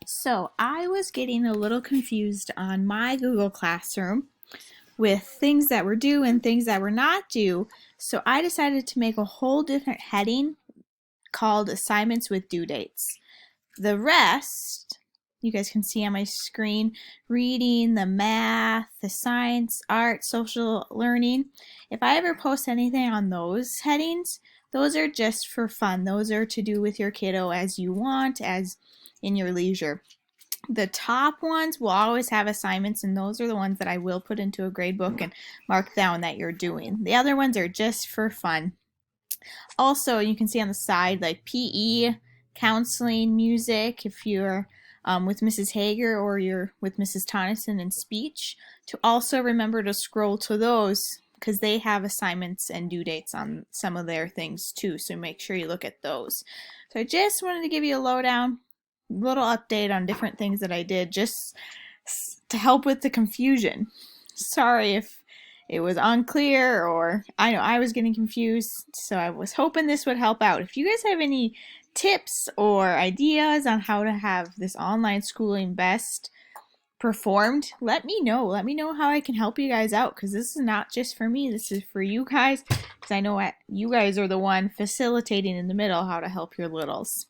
So I was getting a little confused on my Google Classroom with things that were due and things that were not due. So I decided to make a whole different heading called assignments with due dates. The rest, you guys can see on my screen, reading, the math, the science, art, social learning. If I ever post anything on those headings, those are just for fun. Those are to do with your kiddo as you want, as in your leisure. The top ones will always have assignments, and those are the ones that I will put into a grade book and mark down that you're doing. The other ones are just for fun. Also, you can see on the side like PE, counseling, music, if you're with Mrs. Hager or you're with Mrs. Tonneson in speech, to also remember to scroll to those because they have assignments and due dates on some of their things too, so make sure you look at those. So I just wanted to give you a lowdown, little update on different things that I did just to help with the confusion. Sorry if it was unclear or I know I was getting confused, so I was hoping this would help out. If you guys have any tips or ideas on how to have this online schooling best performed, let me know. Let me know how I can help you guys out, because this is not just for me, this is for you guys, because I know you guys are the one facilitating in the middle how to help your littles.